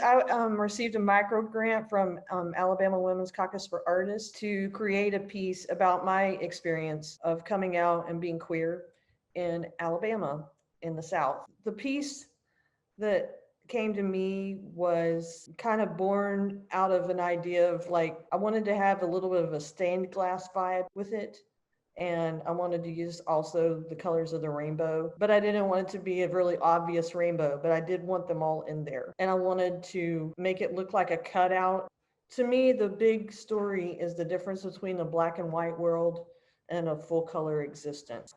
I received a micro grant from Alabama Women's Caucus for Artists to create a piece about my experience of coming out and being queer in Alabama in the South. The piece that came to me was kind of born out of an idea of like, I wanted to have a little bit of a stained glass vibe with it. And I wanted to use also the colors of the rainbow, but I didn't want it to be a really obvious rainbow, but I did want them all in there. And I wanted to make it look like a cutout. To me, the big story is the difference between a black and white world and a full color existence.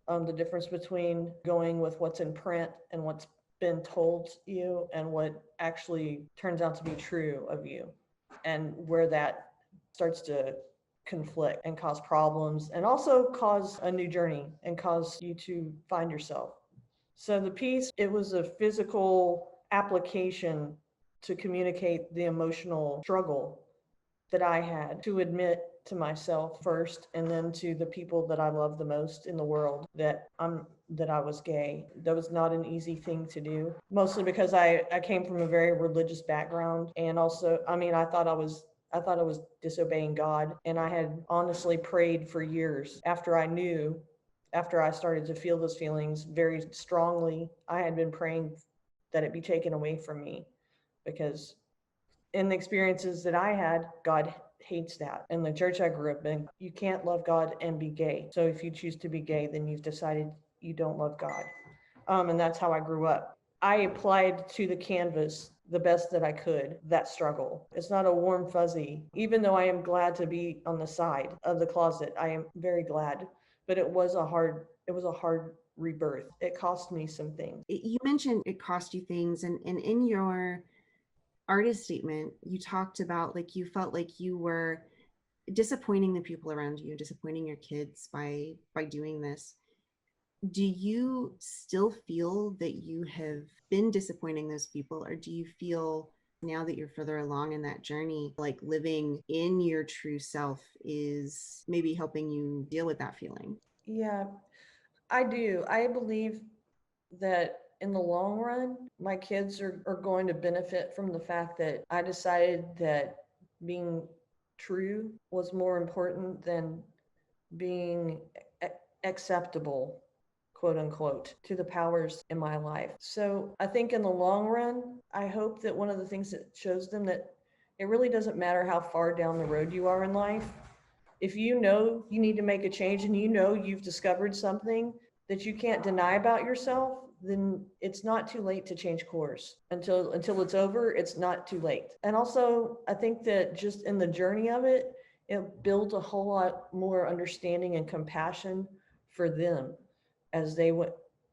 The difference between going with what's in print and what's been told you and what actually turns out to be true of you, and where that starts to conflict and cause problems and also cause a new journey and cause you to find yourself. So the piece, it was a physical application to communicate the emotional struggle that I had to admit to myself first, and then to the people that I love the most in the world, that I was gay. That was not an easy thing to do, mostly because I came from a very religious background, and also, I mean, I thought I was disobeying God, and I had honestly prayed for years after I started to feel those feelings very strongly. I had been praying that it be taken away from me, because in the experiences that I had, God hates that. In the church I grew up in, you can't love God and be gay. So if you choose to be gay, then you've decided you don't love God. And that's how I grew up. I applied to the canvas the best that I could, that struggle. It's not a warm fuzzy. Even though I am glad to be on the side of the closet, I am very glad. But it was a hard rebirth. It cost me some things. You mentioned it cost you things, and in your artist statement, you talked about like you felt like you were disappointing the people around you, disappointing your kids by doing this. Do you still feel that you have been disappointing those people, or do you feel now that you're further along in that journey, like living in your true self is maybe helping you deal with that feeling? Yeah, I do. I believe that in the long run, my kids are going to benefit from the fact that I decided that being true was more important than being acceptable, quote unquote, to the powers in my life. So I think in the long run, I hope that one of the things that shows them that it really doesn't matter how far down the road you are in life. If you know you need to make a change and you know you've discovered something that you can't deny about yourself, then it's not too late to change course. Until it's over, it's not too late. And also, I think that just in the journey of it, it builds a whole lot more understanding and compassion for them as they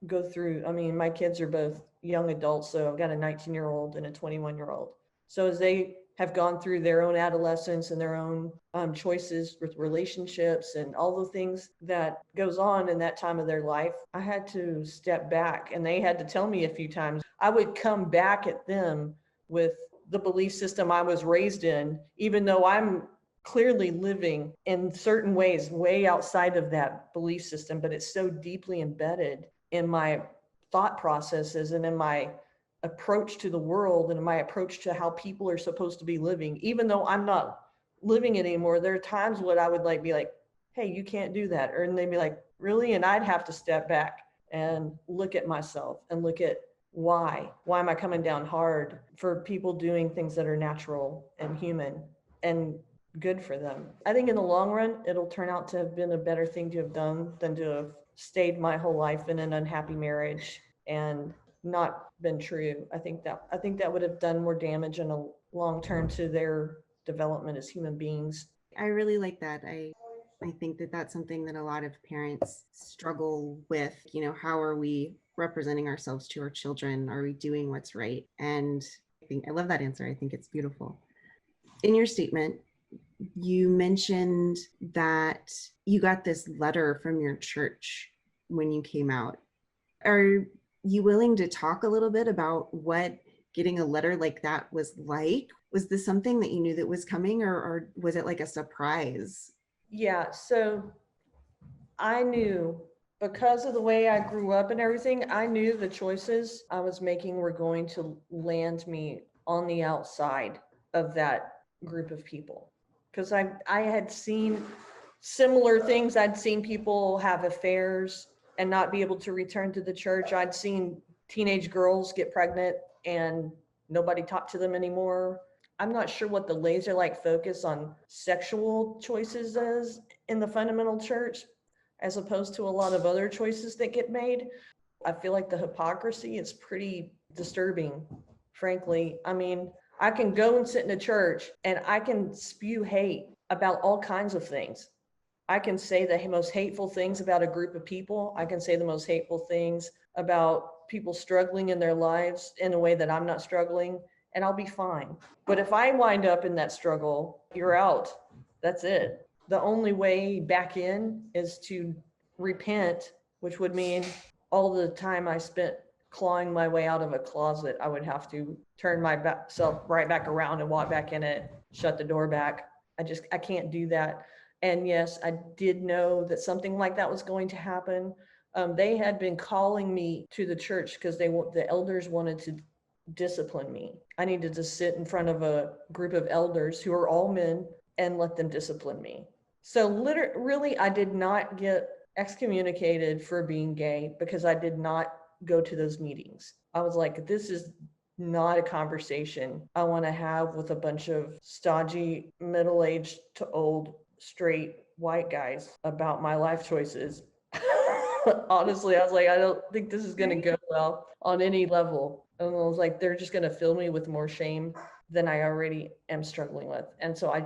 go through. I mean, my kids are both young adults, so I've got a 19-year-old and a 21-year-old. So as they have gone through their own adolescence and their own choices with relationships and all the things that goes on in that time of their life, I had to step back, and they had to tell me a few times. I would come back at them with the belief system I was raised in, even though I'm clearly living in certain ways way outside of that belief system, but it's so deeply embedded in my thought processes and in my approach to the world and my approach to how people are supposed to be living. Even though I'm not living it anymore, there are times when I would like be like, hey, you can't do that. Or and they'd be like, really? And I'd have to step back and look at myself and look at why am I coming down hard for people doing things that are natural and human and good for them. I think in the long run, it'll turn out to have been a better thing to have done than to have stayed my whole life in an unhappy marriage and not been true. I think that would have done more damage in a long term to their development as human beings. I really like that. I think that that's something that a lot of parents struggle with. You know, how are we representing ourselves to our children? Are we doing what's right? And I love that answer. I think it's beautiful. In your statement, you mentioned that you got this letter from your church when you came out. Are you willing to talk a little bit about what getting a letter like that was like? Was this something that you knew that was coming, or was it like a surprise? Yeah, so I knew, because of the way I grew up and everything, I knew the choices I was making were going to land me on the outside of that group of people. Because I had seen similar things. I'd seen people have affairs and not be able to return to the church. I'd seen teenage girls get pregnant and nobody talked to them anymore. I'm not sure what the laser like focus on sexual choices is in the fundamental church, as opposed to a lot of other choices that get made. I feel like the hypocrisy is pretty disturbing, frankly. I mean, I can go and sit in a church and I can spew hate about all kinds of things. I can say the most hateful things about a group of people. I can say the most hateful things about people struggling in their lives in a way that I'm not struggling, and I'll be fine. But if I wind up in that struggle, you're out. That's it. The only way back in is to repent, which would mean all the time I spent clawing my way out of a closet, I would have to turn myself right back around and walk back in it, shut the door back. I can't do that. And yes, I did know that something like that was going to happen. They had been calling me to the church because the elders wanted to discipline me. I needed to sit in front of a group of elders who are all men and let them discipline me. So really, I did not get excommunicated for being gay because I did not go to those meetings. I was like, this is not a conversation I want to have with a bunch of stodgy, middle-aged to old, straight white guys about my life choices. Honestly, I was like, I don't think this is going to go well on any level. And I was like, they're just going to fill me with more shame than I already am struggling with. And so I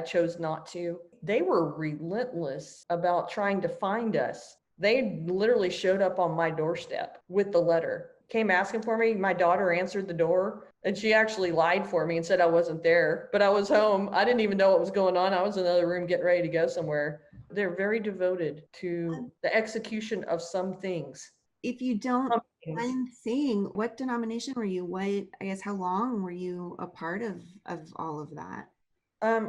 chose not to. They were relentless about trying to find us. They literally showed up on my doorstep with the letter, came asking for me. My daughter answered the door and she actually lied for me and said I wasn't there, but I was home. I didn't even know what was going on. I was in another room getting ready to go somewhere. They're very devoted to the execution of some things. If you don't mind saying, what denomination were you? How long were you a part of all of that?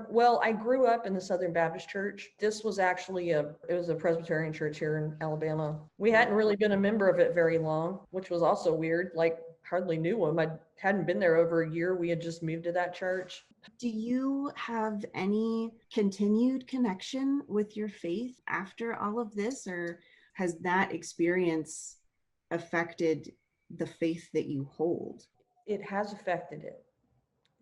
Well, I grew up in the Southern Baptist Church. This was actually it was a Presbyterian church here in Alabama. We hadn't really been a member of it very long, which was also weird. Like hardly knew them. I hadn't been there over a year. We had just moved to that church. Do you have any continued connection with your faith after all of this, or has that experience affected the faith that you hold? It has affected it.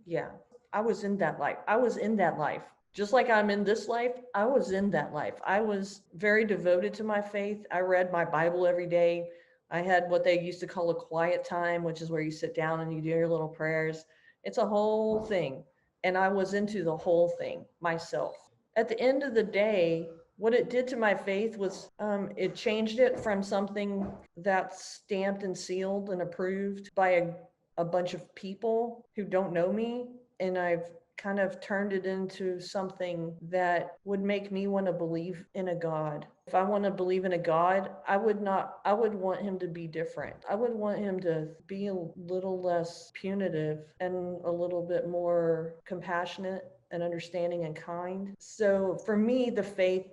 Yeah. I was in that life. I was in that life. Just like I'm in this life, I was in that life. I was very devoted to my faith. I read my Bible every day. I had what they used to call a quiet time, which is where you sit down and you do your little prayers. It's a whole thing. And I was into the whole thing myself. At the end of the day, what it did to my faith was it changed it from something that's stamped and sealed and approved by a bunch of people who don't know me. And I've kind of turned it into something that would make me want to believe in a God. If I want to believe in a God, I would want him to be different. I would want him to be a little less punitive and a little bit more compassionate and understanding and kind. So for me, the faith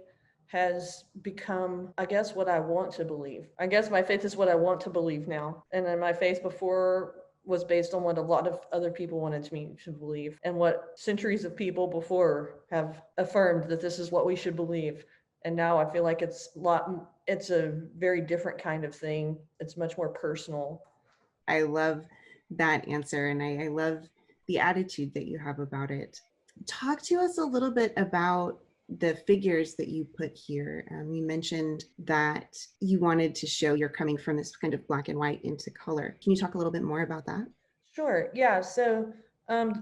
has become, I guess, what I want to believe. I guess my faith is what I want to believe now. And then my faith before was based on what a lot of other people wanted me to believe and what centuries of people before have affirmed that this is what we should believe. And now I feel like it's a very different kind of thing. It's much more personal. I love that answer, and I love the attitude that you have about it. Talk to us a little bit about the figures that you put here. You mentioned that you wanted to show you're coming from this kind of black and white into color. Can you talk a little bit more about that? Sure. Yeah. So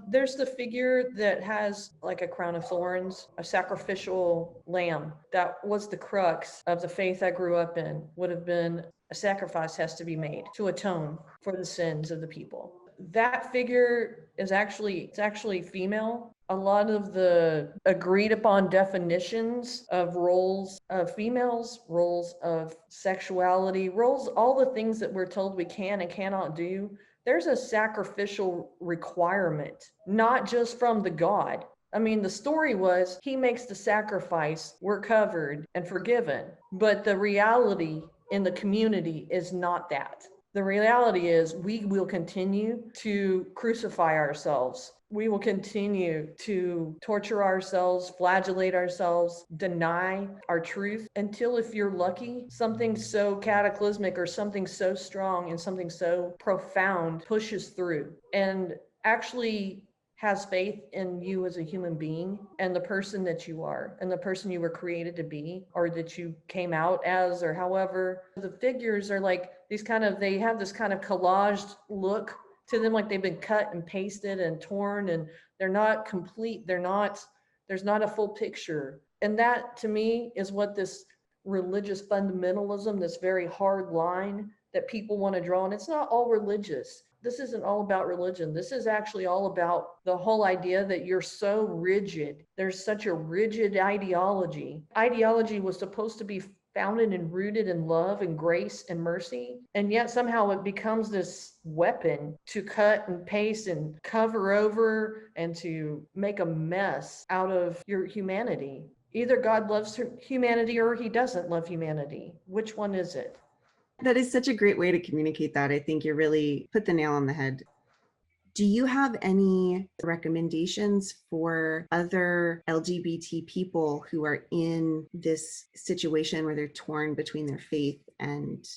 there's the figure that has like a crown of thorns, a sacrificial lamb. That was the crux of the faith I grew up in, would have been a sacrifice has to be made to atone for the sins of the people. That figure is actually female. A lot of the agreed upon definitions of roles of females, roles of sexuality, roles, all the things that we're told we can and cannot do, there's a sacrificial requirement, not just from the God. I mean, the story was he makes the sacrifice, we're covered and forgiven. But the reality in the community is not that. The reality is we will continue to crucify ourselves. We will continue to torture ourselves, flagellate ourselves, deny our truth until, if you're lucky, something so cataclysmic or something so strong and something so profound pushes through and actually has faith in you as a human being and the person that you are and the person you were created to be, or that you came out as, or however. The figures are like these kind of, they have this kind of collaged look to them, like they've been cut and pasted and torn, and they're not complete. There's not a full picture. And that to me is what this religious fundamentalism, this very hard line that people want to draw. And it's not all religious. This isn't all about religion. This is actually all about the whole idea that you're so rigid. There's such a rigid ideology. Ideology was supposed to be founded and rooted in love and grace and mercy. And yet somehow it becomes this weapon to cut and paste and cover over and to make a mess out of your humanity. Either God loves humanity or he doesn't love humanity. Which one is it? That is such a great way to communicate that. I think you really put the nail on the head. Do you have any recommendations for other LGBT people who are in this situation where they're torn between their faith and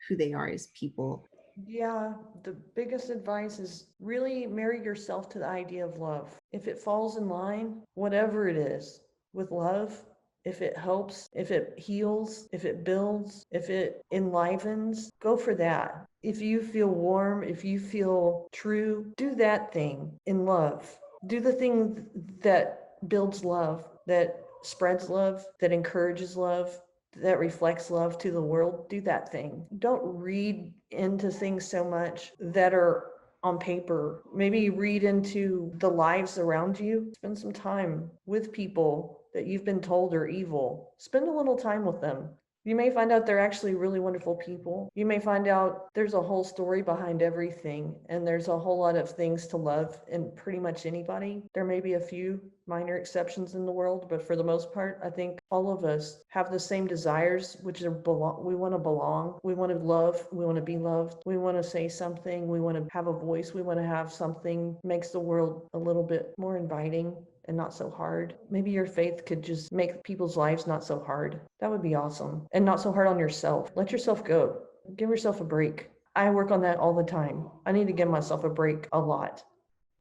who they are as people? Yeah, the biggest advice is really marry yourself to the idea of love. If it falls in line, whatever it is, with love, if it helps, if it heals, if it builds, if it enlivens, go for that. If you feel warm, if you feel true, do that thing in love. Do the thing that builds love, that spreads love, that encourages love, that reflects love to the world. Do that thing. Don't read into things so much that are on paper. Maybe read into the lives around you. Spend some time with people that you've been told are evil. Spend a little time with them. You may find out they're actually really wonderful people. You may find out there's a whole story behind everything, and there's a whole lot of things to love in pretty much anybody. There may be a few minor exceptions in the world, but for the most part, I think all of us have the same desires, which are we want to belong, we want to love, we want to be loved, we want to say something, we want to have a voice, we want to have something makes the world a little bit more inviting and not so hard. Maybe your faith could just make people's lives not so hard. That would be awesome. And not so hard on yourself. Let yourself go. Give yourself a break. I work on that all the time. I need to give myself a break a lot.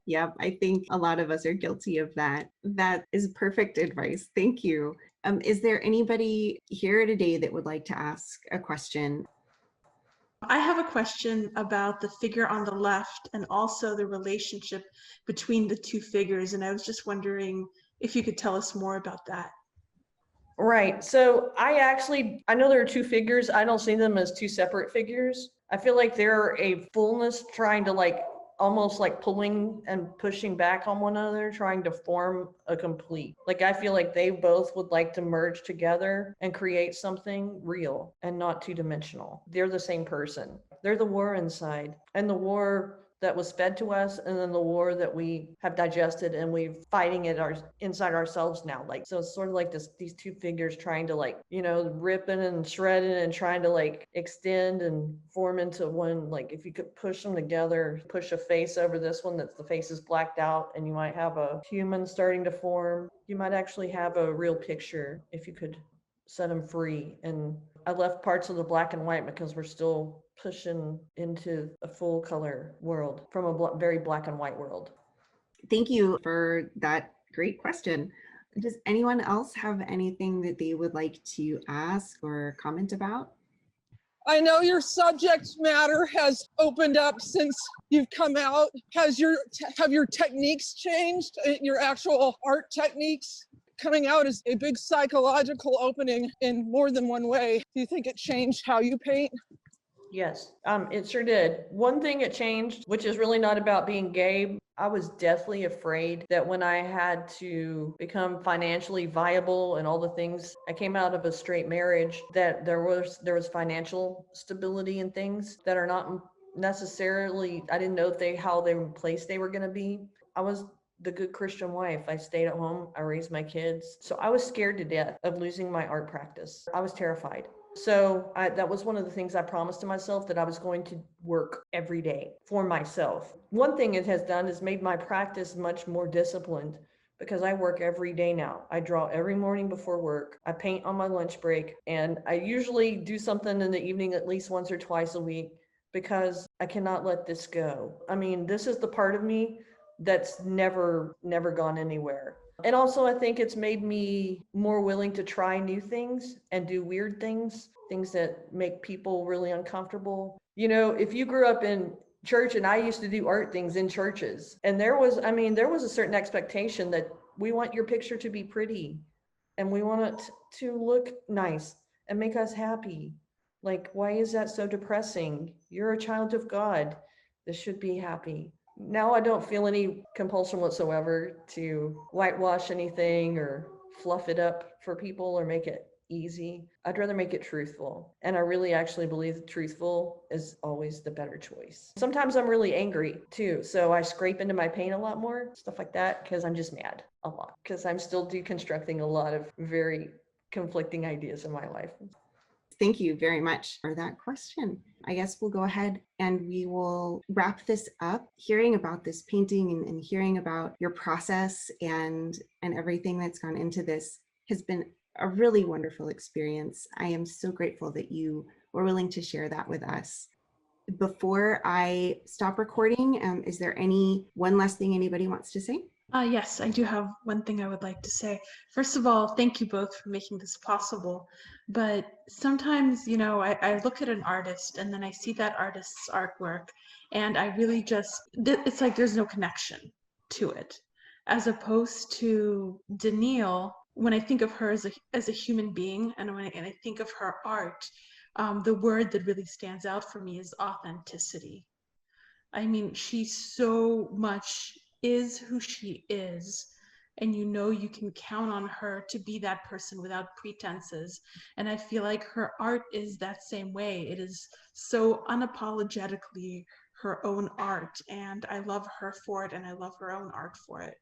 Yeah, I think a lot of us are guilty of that. That is perfect advice. Thank you. Is there anybody here today that would like to ask a question? I have a question about the figure on the left and also the relationship between the two figures. And I was just wondering if you could tell us more about that. Right. So I know there are two figures. I don't see them as two separate figures. I feel like they're a fullness trying to almost like pulling and pushing back on one another, trying to form a complete. Like I feel like they both would like to merge together and create something real and not two-dimensional. They're the same person. They're the war inside, and the war that was fed to us, and then the war that we have digested and we're fighting it inside ourselves now. Like, so it's sort of like these two figures trying to ripping and shredding and trying to extend and form into one. Like if you could push them together, push a face over this one, that the face is blacked out, and you might have a human starting to form. You might actually have a real picture if you could set them free. And I left parts of the black and white because we're still pushing into a full color world from a very black and white world. Thank you for that great question. Does anyone else have anything that they would like to ask or comment about? I know your subject matter has opened up since you've come out. Have your techniques changed? Your actual art techniques? Coming out is a big psychological opening in more than one way. Do you think it changed how you paint? Yes, it sure did. One thing it changed, which is really not about being gay. I was deathly afraid that when I had to become financially viable and all the things, I came out of a straight marriage, that there was financial stability and things that are not necessarily, I didn't know how they were placed they were going to be. I was the good Christian wife. I stayed at home. I raised my kids. So I was scared to death of losing my art practice. I was terrified. So that was one of the things I promised to myself, that I was going to work every day for myself. One thing it has done is made my practice much more disciplined, because I work every day now. I draw every morning before work. I paint on my lunch break, and I usually do something in the evening at least once or twice a week, because I cannot let this go. I mean, this is the part of me that's never gone anywhere. And also, I think it's made me more willing to try new things and do weird things, things that make people really uncomfortable. You know, if you grew up in church, and I used to do art things in churches, and there was a certain expectation that we want your picture to be pretty, and we want it to look nice and make us happy. Like, why is that so depressing? You're a child of God. This should be happy. Now I don't feel any compulsion whatsoever to whitewash anything or fluff it up for people or make it easy. I'd rather make it truthful. And I really actually believe that truthful is always the better choice. Sometimes I'm really angry too. So I scrape into my paint a lot more, stuff like that, because I'm just mad a lot, because I'm still deconstructing a lot of very conflicting ideas in my life. Thank you very much for that question. I guess we'll go ahead and we will wrap this up. Hearing about this painting and hearing about your process and everything that's gone into this has been a really wonderful experience. I am so grateful that you were willing to share that with us. Before I stop recording, is there one last thing anybody wants to say? Yes, I do have one thing I would like to say. First of all, thank you both for making this possible. But sometimes, I look at an artist and then I see that artist's artwork, and I really it's like there's no connection to it. As opposed to DaNeal, when I think of her as a human being, and when I think of her art, the word that really stands out for me is authenticity. I mean, she so much is who she is, and you can count on her to be that person without pretenses. And I feel like her art is that same way. It is so unapologetically her own art, and I love her for it, and I love her own art for it.